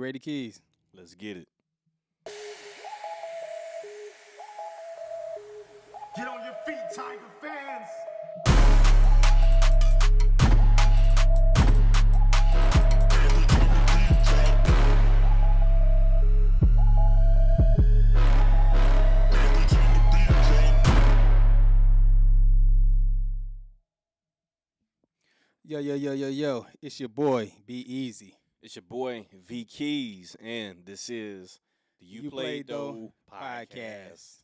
ready, Keys? Let's get it. Get on your feet, Tiger fans! Yo. It's your boy, B-Eazy. It's your boy, V-Keyz, and this is the UPlayedTho Podcast. Yes,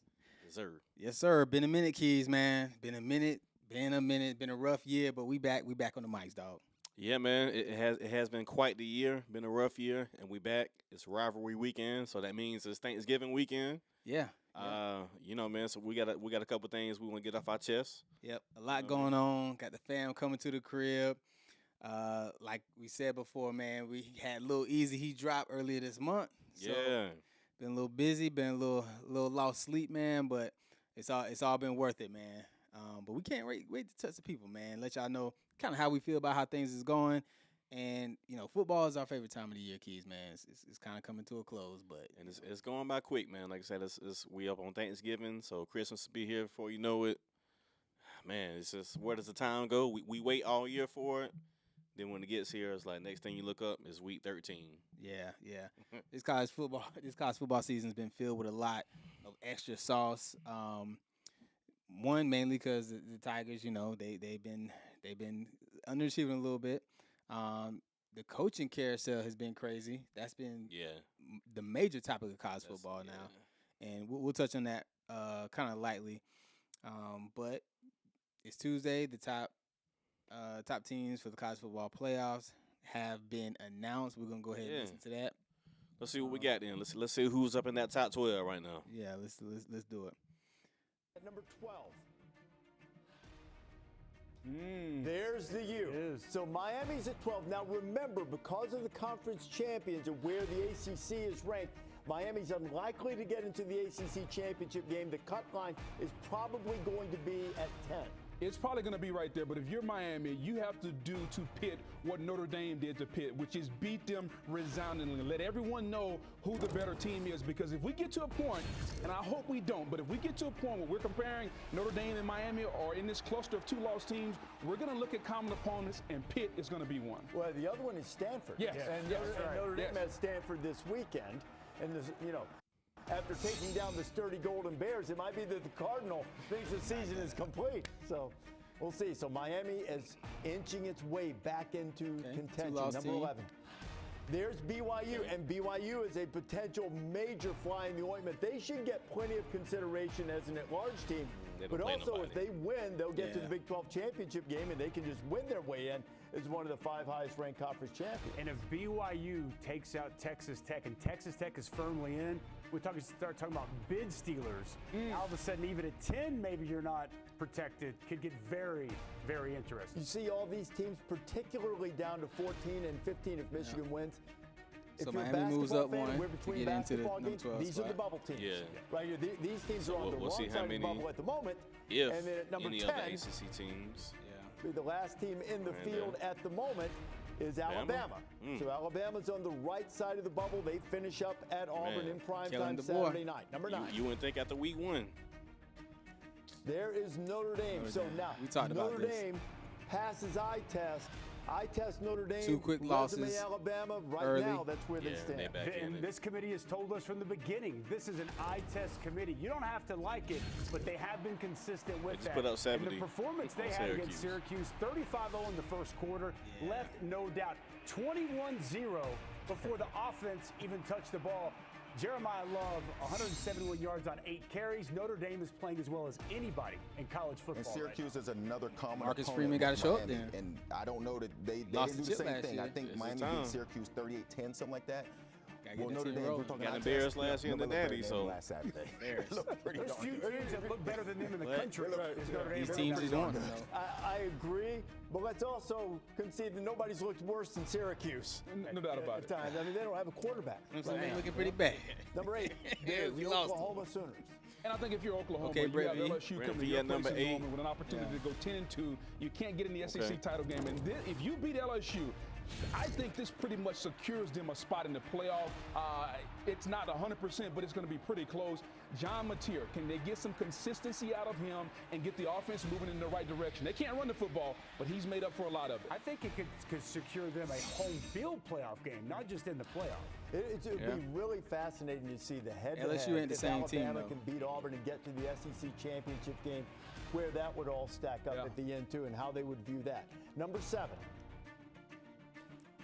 sir. Yes, sir. Been a minute, Keys, man. Been a minute. Been a rough year, but we back on the mics, dog. Yeah, man. It has been quite the year. Been a rough year, and we back. It's rivalry weekend, so that means it's Thanksgiving weekend. Yeah. You know, man. So we got a couple things we want to get off our chest. Yep. A lot going on. Got the fam coming to the crib. Like we said before, man, we had a little easy heat drop earlier this month. So Yeah. been a little busy, been a little lost sleep, man, but it's all been worth it, man. But we can't wait to touch the people, man. Let y'all know kind of how we feel about how things is going. And, you know, football is our favorite time of the year, Keys, man. It's kind of coming to a close, but And it's going by quick, man. Like I said, we up on Thanksgiving, so Christmas will be here before you know it. Man, it's just, where does the time go? We wait all year for it. Then when it gets here, it's like next thing you look up is week 13. yeah. This college football season's been filled with a lot of extra sauce. One, mainly because the Tigers, you know, they've been underachieving a little bit. The coaching carousel has been crazy. That's been the major topic of college football now, and we'll touch on that kind of lightly. But it's Tuesday. The top teams for the college football playoffs have been announced. We're gonna go ahead and listen to that. Let's see what we got then. Let's see who's up in that top 12 right now. Yeah, let's do it. At number 12. There's the U. So Miami's at 12. Now remember, because of the conference champions and where the ACC is ranked, Miami's unlikely to get into the ACC championship game. The cut line is probably going to be at 10. It's probably going to be right there, but if you're Miami, you have to do to Pitt what Notre Dame did to Pitt, which is beat them resoundingly. Let everyone know who the better team is, because if we get to a point, and I hope we don't, but if we get to a point where we're comparing Notre Dame and Miami or in this cluster of two lost teams, we're going to look at common opponents, and Pitt is going to be one. Well, the other one is Stanford. Yes. And Notre Dame has Stanford this weekend. And, after taking down the sturdy Golden Bears, it might be that the Cardinal thinks the season is complete. So we'll see. So Miami is inching its way back into contention. Number 11. There's BYU, and BYU is a potential major fly in the ointment. They should get plenty of consideration as an at-large team. But also, if they win, they'll get to the Big 12 championship game, and they can just win their way in as one of the 5 highest-ranked conference champions. And if BYU takes out Texas Tech, and Texas Tech is firmly in, we start talking about bid stealers. All of a sudden, even at 10, maybe you're not protected. Could get very, very interesting. You see all these teams, particularly down to 14 and 15 if Michigan wins. So if you're a Miami moves up fan, one we're to between get into the basketball number games. 12 These spot. are the bubble teams. Yeah. Right here. These teams are on the wrong side of the bubble at the moment. If and then at number any 10, other ACC teams. the last team in the field at the moment is Alabama. So Alabama's on the right side of the bubble. They finish up at Auburn in prime time Saturday night. Number 9. You wouldn't think after week 1. There is Notre Dame. So now we talked about Notre this. Dame passes eye test. Eye test Notre Dame. 2 quick losses Alabama. Right early. now, that's where they stand. And this committee has told us from the beginning, this is an eye test committee. You don't have to like it, but they have been consistent with that. Put up 70 and the performance they had against Syracuse, 35-0 in the first quarter, left no doubt. 21-0 before the offense even touched the ball. Jeremiah Love, 171 yards on 8 carries. Notre Dame is playing as well as anybody in college football. And Syracuse is another common Marcus opponent Freeman got to show up Miami, there. And I don't know that they Lost didn't the do the chip same last thing. year. I think Miami beat Syracuse 38-10, something like that. Well, Notre Dame, we're talking got eye the Bears test. last year in the Natty, so last Saturday. There's few teams that look better than them in the country. These teams is on. I agree, but let's also concede that nobody's looked worse than Syracuse. No doubt about it. I mean, they don't have a quarterback. They're looking pretty bad. Number 8, there's we the lost Oklahoma Sooners. And I think if you're Oklahoma, Okay, you Brett have V. LSU Brett coming to V your at place number in 8. Norman with an opportunity to go 10-2. You can't get in the SEC title game. And if you beat LSU, I think this pretty much secures them a spot in the playoff. It's not 100%, but it's going to be pretty close. John Mateer, can they get some consistency out of him and get the offense moving in the right direction? They can't run the football, but he's made up for a lot of it. I think it could secure them a home field playoff game, not just in the playoff. It would be really fascinating to see the head-to-head. LSU ain't the same team, Alabama though. can beat Auburn and get to the SEC championship game, where that would all stack up at the end, too, and how they would view that. Number 7.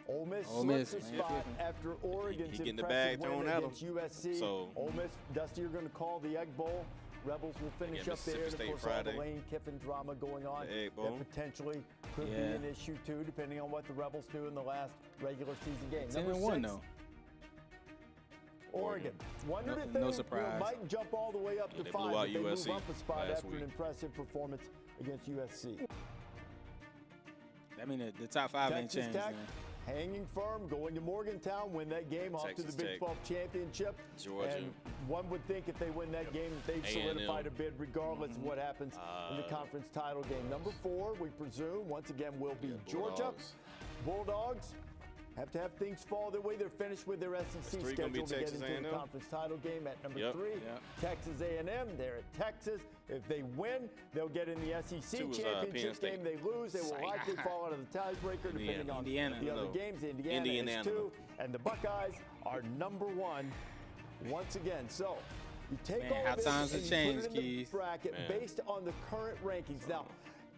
Ole Miss slips a spot after Oregon's getting the bag impressive win thrown at him. against USC. So Ole Miss, Dusty, you're going to call the Egg Bowl. Rebels will finish up there. And of course, all the Lane Kiffin drama going on that potentially could be an issue, too, depending on what the Rebels do in the last regular season game. 10-1, though. Oregon. Wondered if they might jump all the way up to 5 if they move up a spot after an impressive performance against USC. I mean, the top 5 ain't changed. Tech, hanging firm, going to Morgantown, win that game off to the Big 12 championship. Georgia. And one would think if they win that game, they've solidified a bid regardless of what happens in the conference title game. Number 4, we presume, once again, will be Georgia. Bulldogs have to have things fall their way. They're finished with their SEC schedule to get into the conference title game at number 3. Texas A&M, they're at Texas. If they win, they'll get in the SEC championship game. They lose, they will likely fall out of the tiebreaker depending on the other games. Indiana is 2. And the Buckeyes are number 1 once again. So you take all of this and you put it in the bracket based on the current rankings. Now,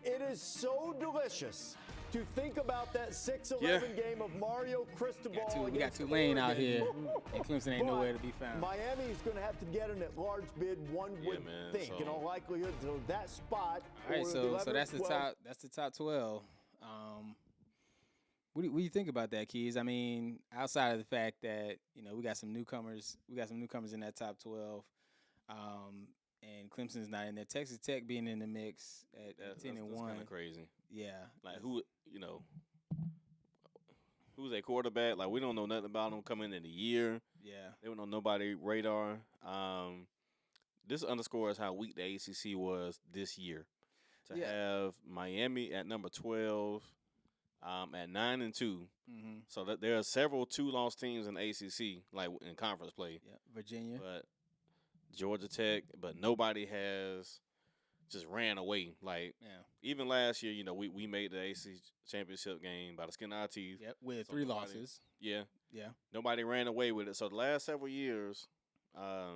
it is so delicious to think about that 6-11 game of Mario Cristobal we got Tulane out here, and Clemson ain't nowhere to be found. Miami is going to have to get an at-large bid, one would think, in all likelihood. So that spot. All right, so that's the top. That's the top 12. What do you think about that, Keys? I mean, outside of the fact that we got some newcomers. We got some newcomers in that top 12. And Clemson's not in there. Texas Tech being in the mix at 10-1. That's kind of crazy. Yeah. Like who's a quarterback? Like we don't know nothing about them coming in the year. Yeah. They don't know nobody radar. This underscores how weak the ACC was this year. To have Miami at number 12, at 9-2. Mm-hmm. So that there are several 2-loss teams in the ACC, like in conference play. Yeah. Virginia. But Georgia Tech, but nobody has just ran away. Like even last year, we made the ACC championship game by the skin of our teeth. Yep, with 3 losses. Yeah. Yeah. Nobody ran away with it. So the last several years, I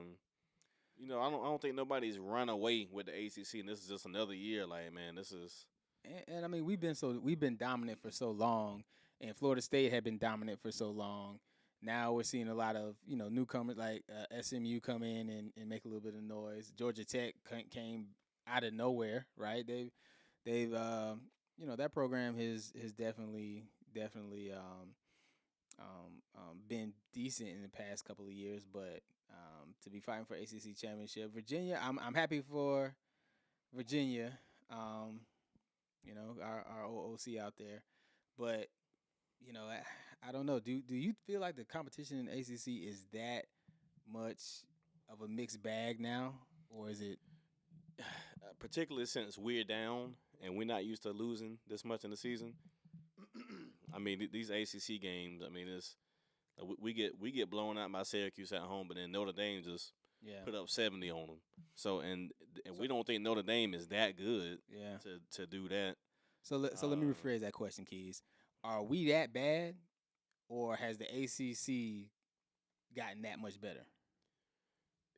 don't think nobody's run away with the ACC, and this is just another year. Like, man, this is. And I mean, we've been dominant for so long, and Florida State had been dominant for so long. Now we're seeing a lot of newcomers like SMU come in and make a little bit of noise. Georgia Tech came out of nowhere, right? They've that program has definitely been decent in the past couple of years, but to be fighting for ACC championship, Virginia, I'm happy for Virginia. Our OC out there, but. I don't know. Do you feel like the competition in ACC is that much of a mixed bag now, or is it? Particularly since we're down and we're not used to losing this much in the season. I mean, these ACC games. I mean, it's we get blown out by Syracuse at home, but then Notre Dame just put up 70 on them. So and we don't think Notre Dame is that good. To do that. So let me rephrase that question, Keys. Are we that bad, or has the ACC gotten that much better?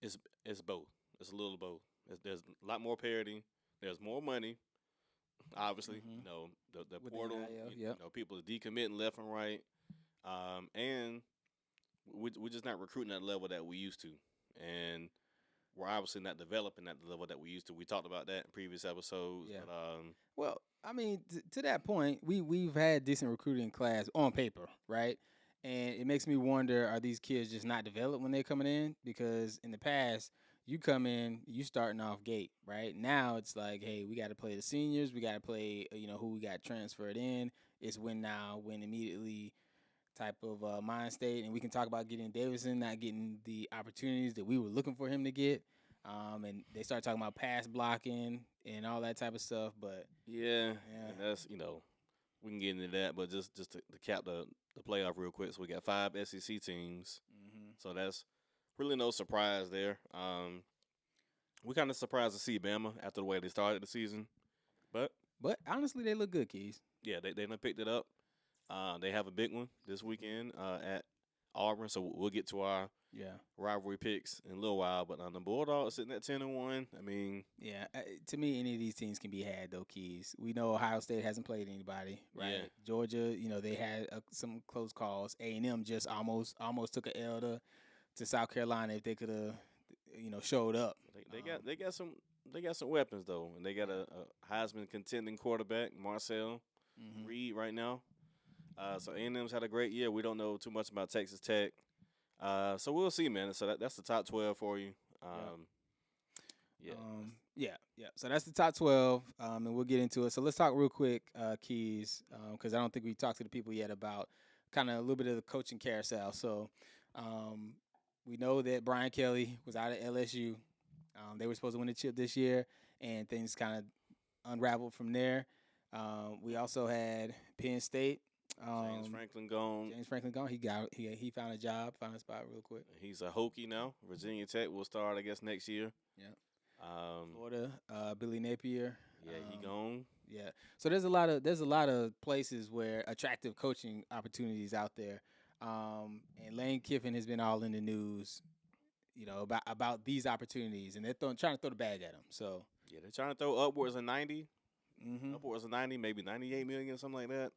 It's both. It's a little both. There's a lot more parity. There's more money. Obviously, the portal. People are decommitting left and right, and we're just not recruiting at the level that we used to, and we're obviously not developing at the level that we used to. We talked about that in previous episodes. Yeah. But, well, I mean, to that point, we've had decent recruiting class on paper, right? And it makes me wonder, are these kids just not developed when they're coming in? Because in the past, you come in, you starting off gate, right? Now it's like, hey, we got to play the seniors. We got to play, who we got transferred in. It's win now, win immediately type of mind state. And we can talk about getting Davidson, not getting the opportunities that we were looking for him to get. And they start talking about pass blocking and all that type of stuff. But and that's, we can get into that, but just to cap the playoff real quick. So we got 5 SEC teams. So that's really no surprise there. We kind of surprised to see Bama after the way they started the season, but honestly, they look good, Keys. yeah, they done picked it up. They have a big one this weekend at Auburn, so we'll get to our rivalry picks in a little while. But the Bulldogs sitting at 10-1. I mean, yeah, to me, any of these teams can be had though. Keys. We know Ohio State hasn't played anybody, right? Yeah. Georgia, they had some close calls. A&M just almost took a L to South Carolina if they could have, showed up. They got some weapons though, and they got a Heisman contending quarterback, Marcel Reed, right now. So A&M's had a great year. We don't know too much about Texas Tech. So we'll see, man. So that's the top 12 for you. So that's the top 12, and we'll get into it. So let's talk real quick, Keys, because I don't think we talked to the people yet about kind of a little bit of the coaching carousel. So we know that Brian Kelly was out of LSU. They were supposed to win the chip this year, and things kind of unraveled from there. We also had Penn State. James Franklin gone. He found a job, found a spot real quick. He's a Hokie now. Virginia Tech will start, I guess, next year. Yeah. Florida, Billy Napier. Yeah, he gone. Yeah. So there's a lot of places where attractive coaching opportunities out there. And Lane Kiffin has been all in the news, about these opportunities, and they're trying to throw the bag at him. So yeah, they're trying to throw upwards of 90. Upwards of 90, maybe 98 million, something like that.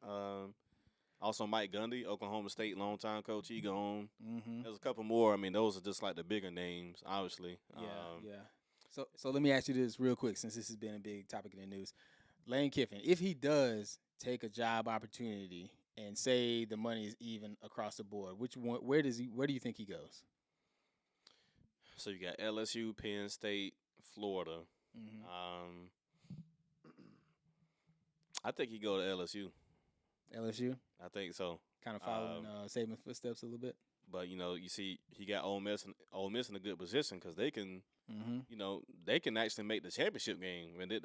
Also, Mike Gundy, Oklahoma State longtime coach, he gone. There's a couple more. I mean, those are just like the bigger names, obviously. So let me ask you this real quick, since this has been a big topic in the news. Lane Kiffin, if he does take a job opportunity and say the money is even across the board, where do you think he goes? So you got LSU, Penn State, Florida. I think he go to LSU. LSU? I think so. Kind of following Saban's footsteps a little bit. But you see, he got Ole Miss in a good position because they can, they can actually make the championship game. I mean,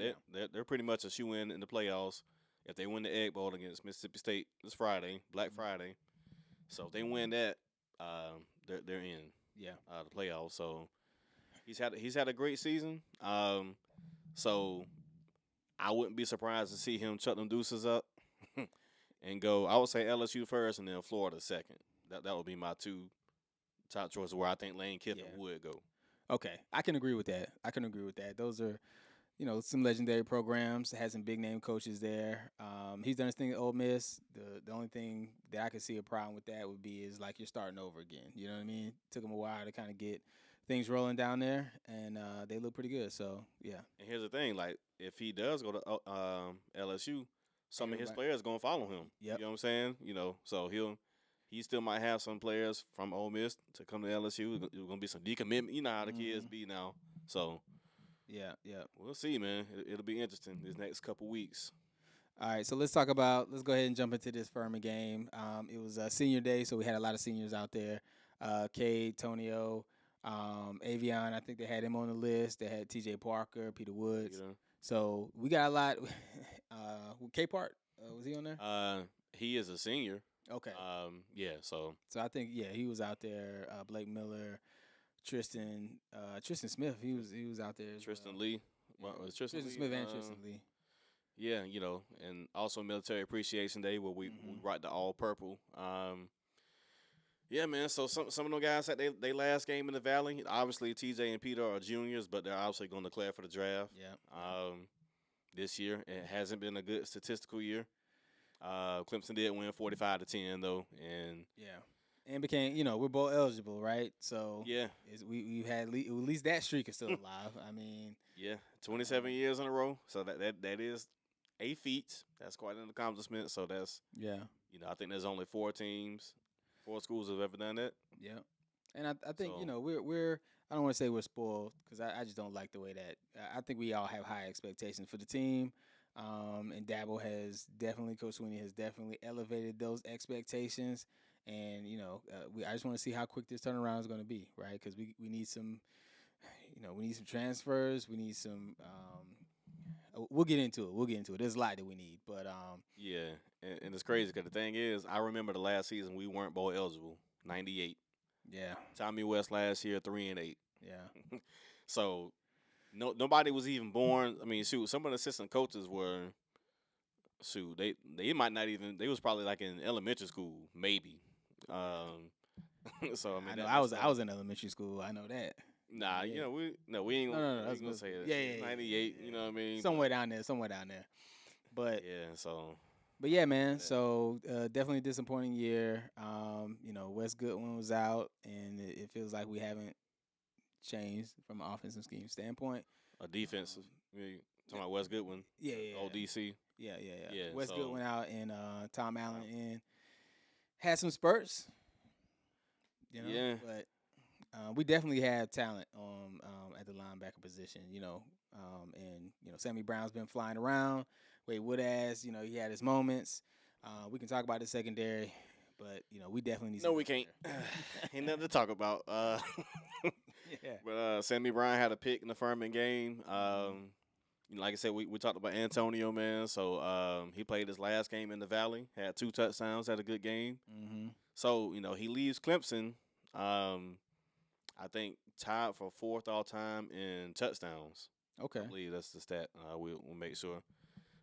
they're pretty much a shoe-in in the playoffs if they win the Egg Bowl against Mississippi State this Friday, Black Friday. So if they win that, they're in. The playoffs. So he's had a great season. So I wouldn't be surprised to see him chuck them deuces up and go. I would say LSU first and then Florida second. That would be my 2 top choices where I think Lane Kiffin would go. Okay, I can agree with that. Those are, some legendary programs. Had some big name coaches there. He's done his thing at Ole Miss. The only thing that I could see a problem with that would be is like you're starting over again. You know what I mean? Took him a while to kind of get things rolling down there, and they look pretty good. So yeah. And here's the thing: like if he does go to LSU, some of his players gonna follow him. Yep. You know what I'm saying? So he still might have some players from Ole Miss to come to LSU. There's gonna be some decommitment. You know how the kids be now. So yeah. We'll see, man. It'll be interesting these next couple weeks. All right, so let's go ahead and jump into this Furman game. It was senior day, so we had a lot of seniors out there. Cade, Tonio, Avion, I think they had him on the list. They had T.J. Parker, Peter Woods. So we got a lot. K Park, was he on there? He is a senior. Okay. So I think he was out there. Blake Miller, Tristan Smith. He was out there. Tristan Lee. Well, was Tristan Smith and Tristan Lee. Yeah, and also Military Appreciation Day where we rock the all purple. Yeah, man. So some of them guys had they last game in the Valley. Obviously, TJ and Peter are juniors, but they're obviously going to declare for the draft. Yeah. This year it hasn't been a good statistical year. Clemson did win 45-10 though, and became we're both eligible, right? So yeah, we've had at least that streak is still alive. I mean, 27 years in a row. So that is a feat. That's quite an accomplishment. So that's I think there's only 4 schools have ever done that. Yeah, and I think we're I don't want to say we're spoiled because I just don't like the way that I think we all have high expectations for the team. And Dabo Coach Sweeney has definitely elevated those expectations. And, I just want to see how quick this turnaround is going to be, right? Because we need some, we need some transfers. We need some we'll get into it. We'll get into it. There's a lot that we need, but Yeah, and it's crazy because the thing is, I remember the last season we weren't bowl eligible, 98. yeah, Tommy West last year, 3-8. yeah. So nobody was even born. I mean, shoot, some of the assistant coaches were, shoot, they might not even. They was probably like in elementary school, maybe. So I mean, I know. I was in elementary school. I know that. Nah, Yeah. we ain't. No, we ain't gonna say that. Yeah. 98. You know what I mean? Somewhere down there. But Yeah. So But yeah, man. So definitely a disappointing year. Wes Goodwin was out, and it feels like we haven't changed from an offensive scheme standpoint. a defensive. Talking about Wes Goodwin, Yeah, old DC. Yeah. Yeah, Wes so- Goodwin out, and Tom Allen in. Had some spurts. Yeah. But we definitely have talent at the linebacker position. Sammy Brown's been flying around. Wade Woodaz, he had his moments. We can talk about the secondary, but we definitely need. No, some we help can't. there. Ain't nothing to talk about. Yeah. But Sammy Bryan had a pick in the Furman game. Like I said, we talked about Antonio, man. So he played his last game in the Valley, had 2 touchdowns, had a good game. Mm-hmm. So he leaves Clemson. I think tied for 4th all time in touchdowns. Okay. I believe that's the stat. We'll make sure.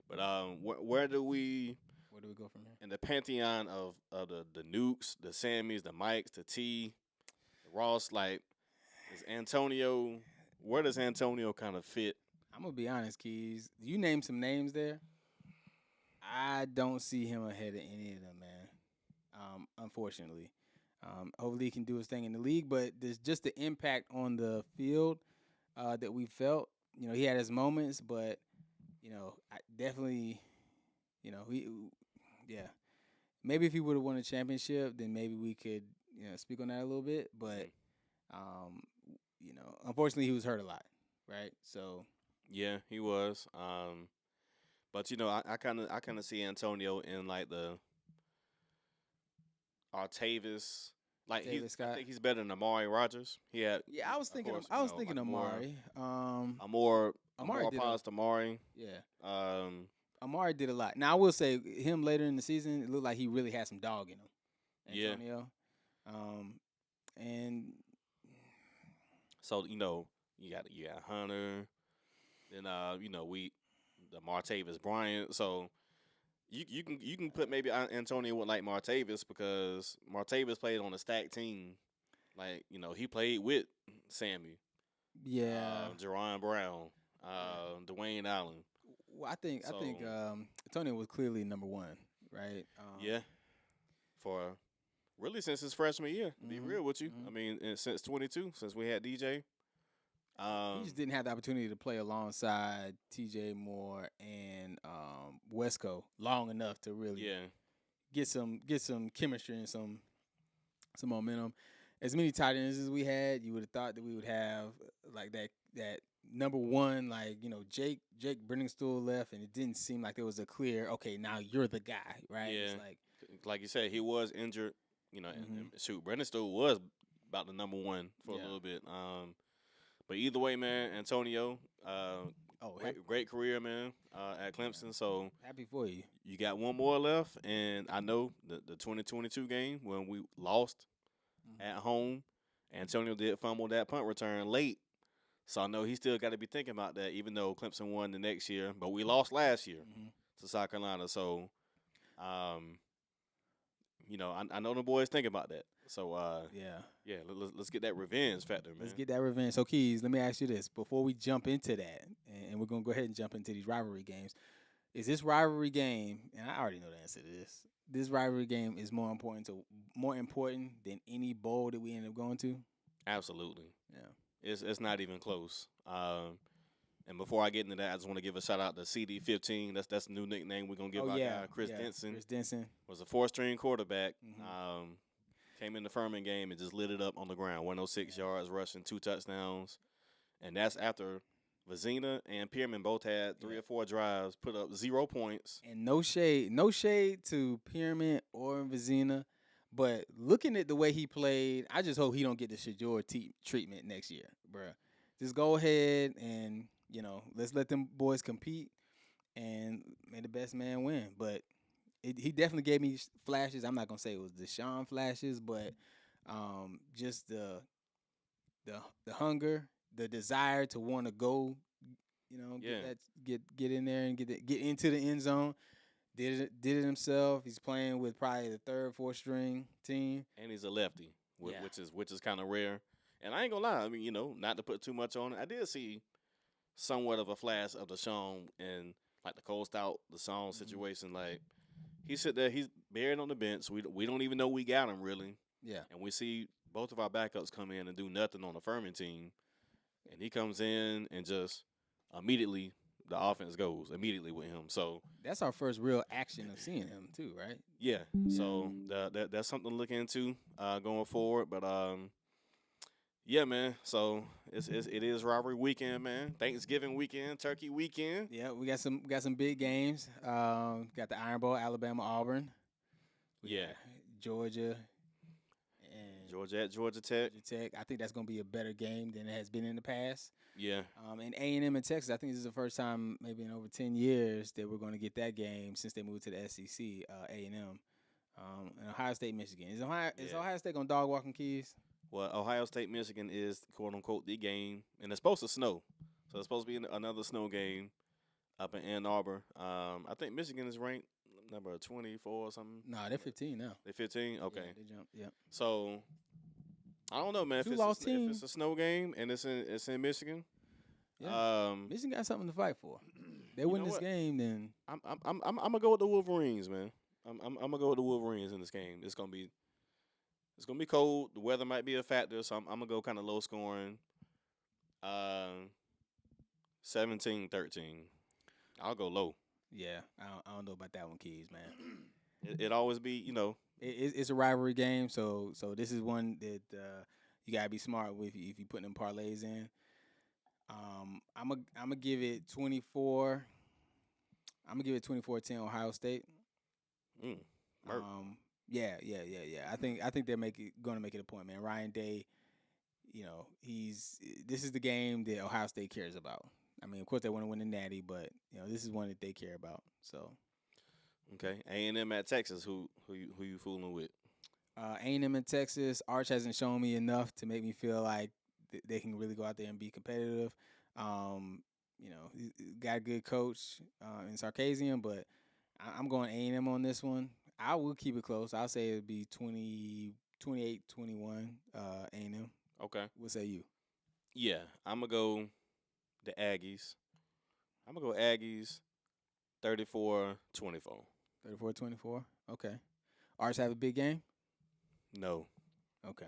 But where do we? Where do we go from here? In the pantheon of the Nukes, the Sammys, the Mikes, the T, the Ross, like, is Antonio, where does Antonio kind of fit? I'm gonna be honest, Keys. You name some names there. I don't see him ahead of any of them, man. Unfortunately, hopefully he can do his thing in the league, but there's just the impact on the field that we felt. He had his moments, but I definitely, maybe if he would have won a championship, then maybe we could, speak on that a little bit. But, unfortunately, he was hurt a lot, right? So. Yeah, he was. But I kind of see Antonio in like the Artavis. Like I think he's better than Amari Rogers. He had. Yeah, I was thinking. course, I was like thinking Amari. a more did polished Amari. Yeah. Amari did a lot. Now I will say him later in the season, it looked like he really had some dog in him. Antonio. Yeah. And so you got Hunter. Then the Martavis Bryant. So you can put maybe Antonio with like Martavis because Martavis played on a stacked team. Like he played with Sammy. Yeah. Jerron Brown. Dwayne Allen. Well, I think Antonio was clearly number one, right? Yeah. For really since his freshman year, to be real with you. I mean, since 22, since we had DJ. He just didn't have the opportunity to play alongside TJ Moore and Wesco long enough to really get some chemistry and some momentum. As many tight ends as we had, you would have thought that we would have like that number one, like Jake Brenningstool left, and it didn't seem like there was a clear okay, now you're the guy, right? Yeah, it's like you said, he was injured. And shoot, Brenningstool was about the number one for a little bit. But either way, man, Antonio, great career, man, at Clemson. So happy for you. You got one more left, and I know the 2022 game when we lost at home, Antonio did fumble that punt return late. So I know he still got to be thinking about that, even though Clemson won the next year. But we lost last year to South Carolina. So, I know the boys think about that. So, let's get that revenge factor, man. Let's get that revenge. So, Keys, let me ask you this. Before we jump into that, and we're going to go ahead and jump into these rivalry games, is this rivalry game, and I already know the answer to this rivalry game is more important than any bowl that we end up going to? Absolutely. Yeah. It's not even close. And before I get into that, I just want to give a shout out to CD15. That's the new nickname we're gonna give our guy Chris Denson. Chris Denson was a 4th-string quarterback. Came in the Furman game and just lit it up on the ground. 106 yards rushing, 2 touchdowns, and that's after Vizina and Pierman both had 3 or 4 drives, put up 0 points. And no shade to Pierman or Vizina. But looking at the way he played, I just hope he don't get the Shador treatment next year, bruh. Just go ahead and, let's let them boys compete. and made the best man win. But he definitely gave me flashes. I'm not gonna say it was Deshaun flashes, but just the hunger, the desire to want to go, get in there and get into the end zone. Did it himself. He's playing with probably the third, fourth string team, and he's a lefty, which is kind of rare. And I ain't gonna lie, I mean, not to put too much on it, I did see somewhat of a flash of Deshaun and like the Cole Stout, Deshaun situation. Like he sit there, he's buried on the bench. We don't even know we got him really. Yeah, and we see both of our backups come in and do nothing on the Furman team, and he comes in and just immediately the offense goes immediately with him. So that's our first real action of seeing him too, right? Yeah. So that's something to look into going forward. But yeah, man. So it is rivalry weekend, man. Thanksgiving weekend, Turkey weekend. Yeah, we got some big games. Got the Iron Bowl, Alabama, Auburn. Georgia. Georgia at Georgia Tech. I think that's going to be a better game than it has been in the past. Yeah. And A&M and Texas, I think this is the first time maybe in over 10 years that we're going to get that game since they moved to the SEC, A&M. And Ohio State, Michigan. Is Ohio State going to dog walking Keys? Well, Ohio State, Michigan is, quote-unquote, the game. And it's supposed to snow. So it's supposed to be another snow game up in Ann Arbor. I think Michigan is ranked number 24 or something. No, they're 15 now. They're 15? Okay. Yeah, they jumped, yeah. So, I don't know, man. If it's a snow game and it's in Michigan, Michigan got something to fight for. They win this game, then I'm gonna go with the Wolverines, man. I'm gonna go with the Wolverines in this game. It's gonna be cold. The weather might be a factor, so I'm gonna go kind of low scoring. 17-13. I'll go low. Yeah, I don't know about that one, Keys, man. It always be, It's a rivalry game, so this is one that you gotta be smart with if you put them parlays in. I'm gonna give it 24. I'm gonna give it 24-10 Ohio State. Yeah. I think they're gonna make it a point, man. Ryan Day, this is the game that Ohio State cares about. I mean, of course they want to win the Natty, but this is one that they care about. So. Okay, A&M at Texas. Who you fooling with? A&M in Texas. Arch hasn't shown me enough to make me feel like they can really go out there and be competitive. He's got a good coach in Sarkisian, but I'm going A&M on this one. I will keep it close. I'll say it'll be 28-21 A&M. Okay. What say you? Yeah, I'm going to go the Aggies. I'm going to go Aggies 34-24. 34-24? Okay. Arch have a big game? No. Okay.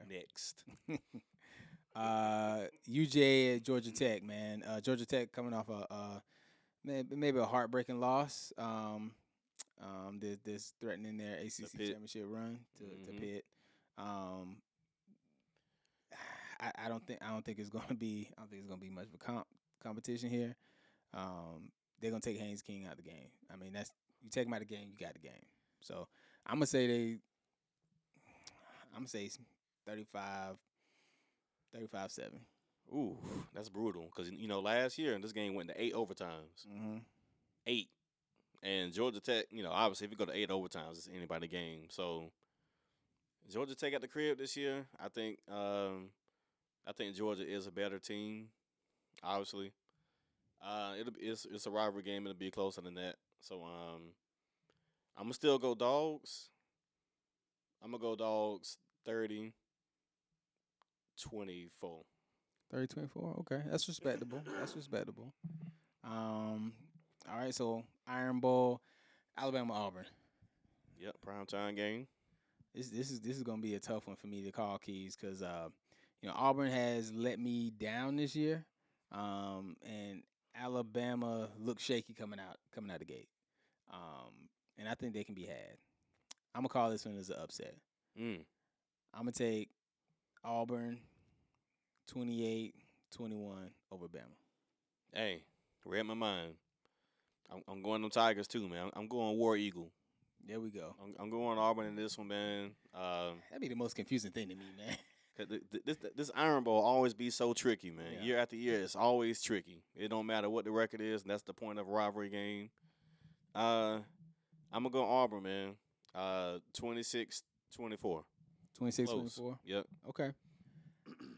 Next. UJ at Georgia Tech, man. Georgia Tech coming off maybe a heartbreaking loss. This threatening their ACC championship run to Pitt. I don't think it's gonna be much of a competition here. They're gonna take Haynes King out of the game. I mean, you take him out of the game, you got the game. So I'm gonna say 35-7. Ooh, that's brutal. Because last year this game went to 8 overtimes. Mm-hmm. 8, and Georgia Tech. Obviously, if you go to 8 overtimes, it's anybody's game. So Georgia Tech at the crib this year. I think Georgia is a better team. Obviously. It's a rivalry game. It'll be closer than that. So I'm gonna still go dogs. I'm gonna go dogs 30-24. 30-24. Okay, that's respectable. All right. So Iron Bowl, Alabama, Auburn. Yep, primetime game. This is gonna be a tough one for me to call, Keys, because Auburn has let me down this year, and Alabama looks shaky coming out the gate, and I think they can be had. I'm gonna call this one as an upset. I'm gonna take Auburn 28-21 over Bama. Hey, read my mind. I'm going them Tigers too, man. I'm going War Eagle. There we go. I'm going Auburn in this one, man. That'd be the most confusing thing to me, man. 'Cause this Iron Bowl always be so tricky, man. Yeah. Year after year, it's always tricky. It don't matter what the record is, and that's the point of a rivalry game. I'm gonna go Auburn, man. 26-24. 26-24. Yep. Okay.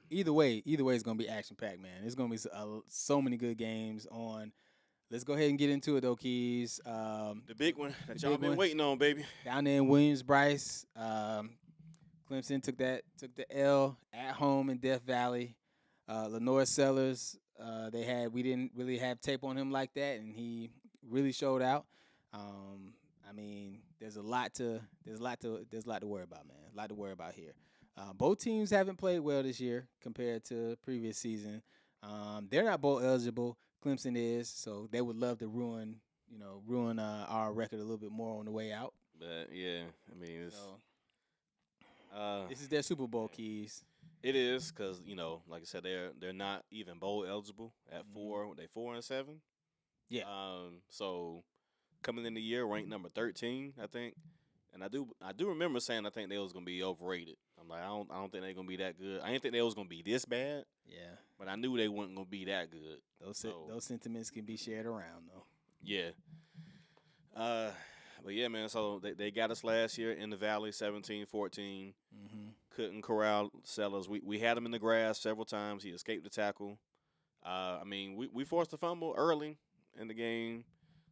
Either way, it's gonna be action packed, man. There's gonna be so many good games on. Let's go ahead and get into it, though, Keys. The big one that y'all big been one. waiting on, baby. Down there in Williams-Brice, Clemson took the L at home in Death Valley. Lenore Sellers, we didn't really have tape on him like that, and he really showed out. I mean, there's a lot to worry about, man. A lot to worry about here. Both teams haven't played well this year compared to previous season. They're not bowl eligible. Clemson is, so they would love to ruin our record a little bit more on the way out. But yeah, I mean, it's, This is their Super Bowl, Keys. it is because like I said, they're not even bowl eligible at 4. They 4-7. Yeah. So coming in the year ranked number 13, I think. And I do remember saying I think they was gonna be overrated. I'm like, I don't think they're gonna be that good. I didn't think they was gonna be this bad. Yeah. But I knew they weren't gonna be that good. Those sentiments can be shared around, though. Yeah. But yeah, man. So they got us last year in the Valley, 17-14. Mm-hmm. Couldn't corral Sellers. We had him in the grass several times. He escaped the tackle. I mean, we forced a fumble early in the game,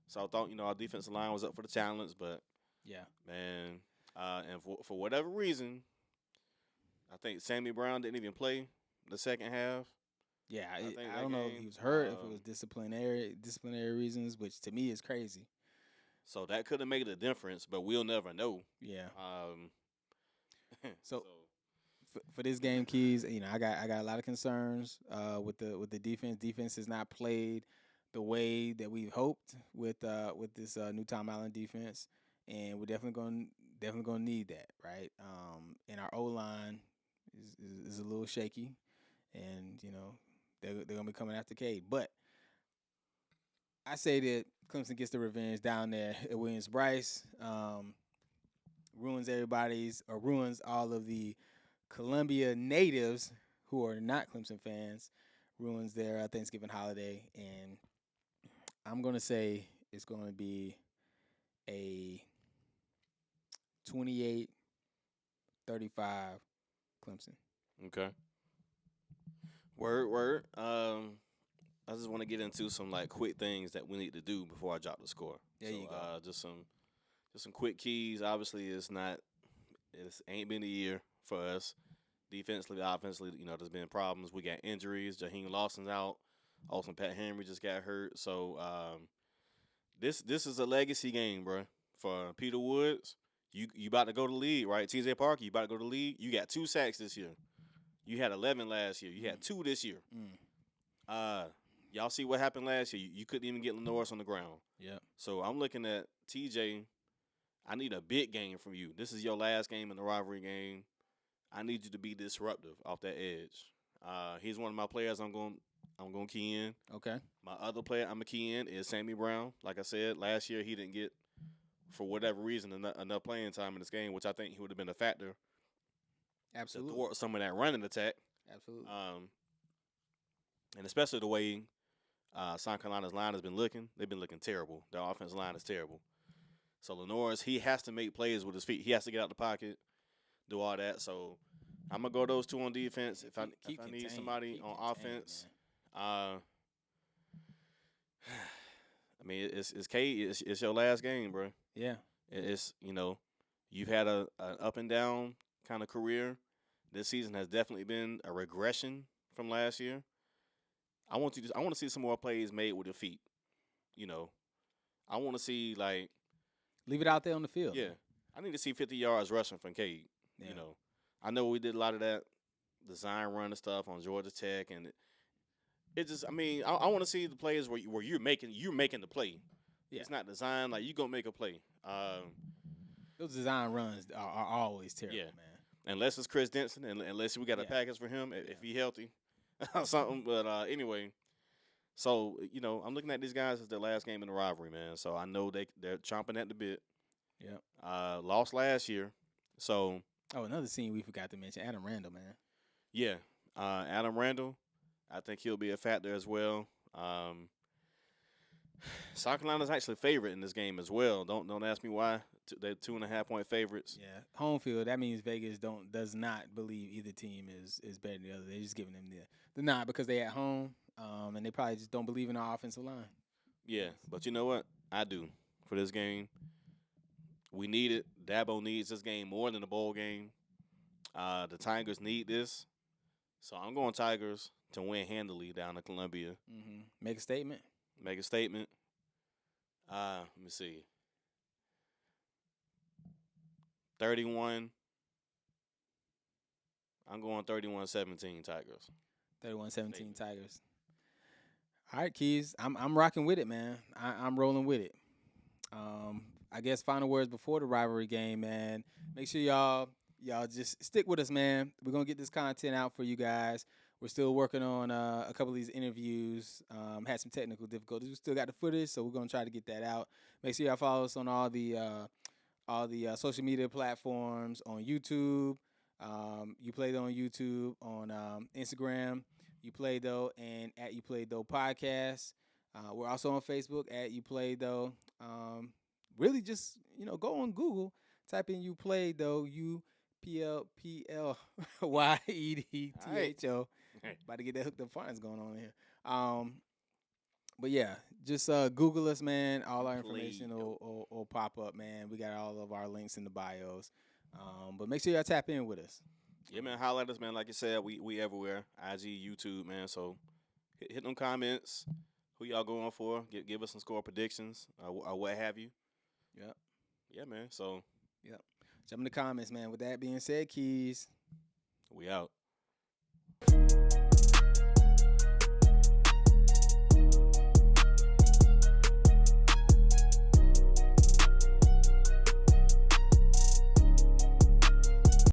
so I thought our defensive line was up for the challenge. But Yeah. man, and for whatever reason, I think Sammy Brown didn't even play the second half. Yeah, I think I that don't know if game, he was hurt, if it was disciplinary reasons, which to me is crazy. So that could have made a difference, but we'll never know. Yeah. So For this game, Keys, I got a lot of concerns with the defense. Defense has not played the way that we've hoped with this new Tom Allen defense, and we're definitely gonna need that, right? And our O line is a little shaky, and they're gonna be coming after Cade. But I say that Clemson gets the revenge down there at Williams-Brice, ruins all of the Columbia natives who are not Clemson fans, ruins their Thanksgiving holiday, and I'm going to say it's going to be a 28-35 Clemson. okay. Word. I just want to get into some quick things that we need to do before I drop the score. There you go. Just some quick keys. Obviously, it ain't been a year for us. Defensively, offensively, there's been problems. We got injuries. Jaheim Lawson's out. Also, Pat Henry just got hurt. So this is a legacy game, bro. For Peter Woods, you about to go to the league, right? TJ Parker, you about to go to the league. You got 2 sacks this year. You had 11 last year. You had 2 this year. Y'all see what happened last year. You couldn't even get Lenoris on the ground. Yeah. So I'm looking at TJ. I need a big game from you. This is your last game in the rivalry game. I need you to be disruptive off that edge. He's one of my players I'm going to key in. Okay. My other player I'm going to key in is Sammy Brown. Like I said, last year he didn't get, for whatever reason, enough playing time in this game, which I think he would have been a factor Absolutely. to thwart some of that running attack. Absolutely. And especially the way South Carolina's line has been looking. They've been looking terrible. Their offensive line is terrible. So Lenoris, he has to make plays with his feet. He has to get out the pocket, do all that. So I'm going to go those 2 on defense. If I need somebody on offense, I mean, it's Cade. It's your last game, bro. Yeah. It's you've had an up and down kind of career. This season has definitely been a regression from last year. I want to see some more plays made with your feet. I want to see leave it out there on the field. Yeah, I need to see 50 yards rushing from Cade. Yeah. I know we did a lot of that design run and stuff on Georgia Tech, and it just, I mean, I want to see the plays where you're making the play. Yeah. It's not designed you gonna make a play. Those design runs are always terrible, man. Unless it's Chris Denson, and unless we got a package for him if he's healthy, or something. But anyway, so I'm looking at these guys as their last game in the rivalry, man. So I know they're chomping at the bit. Yeah. Lost last year, so. Oh, another scene we forgot to mention: Adam Randall, man. Yeah, Adam Randall, I think he'll be a factor as well. South Carolina's actually favorite in this game as well. Don't ask me why. They're 2.5-point favorites. Yeah, home field. That means Vegas does not believe either team is better than the other. They're just giving them the nod because they at home, and they probably just don't believe in our offensive line. Yeah, but you know what? I do for this game. We need it. Dabo needs this game more than the bowl game. The Tigers need this. So I'm going Tigers to win handily down to Columbia. Mm-hmm. Make a statement. Make a statement. Let me see. 31. I'm going 31-17 Tigers. 31-17 Tigers. All right, Keyz. I'm rocking with it, man. I'm rolling with it. I guess final words before the rivalry game, man. Make sure y'all just stick with us, man. We're going to get this content out for you guys. We're still working on a couple of these interviews. Had some technical difficulties. We still got the footage, so we're going to try to get that out. Make sure y'all follow us on all the social media platforms, on YouTube. UPlayedTho on YouTube, on Instagram, UPlayedTho, and at UPlayedTho Podcast. We're also on Facebook at UPlayedTho. Really just, go on Google, type in UPlayedTho, UPLPLYEDTHO. About to get that hooked up finance going on here. But yeah, just Google us, man. All our information will pop up, man. We got all of our links in the bios. But make sure y'all tap in with us. Yeah, man. Holler at us, man. Like you said, we everywhere. IG, YouTube, man. So hit them comments. Who y'all going for? Give us some score predictions or what have you. Yep. Yeah, man. So. Yep. Jump in the comments, man. With that being said, Keyz. We out.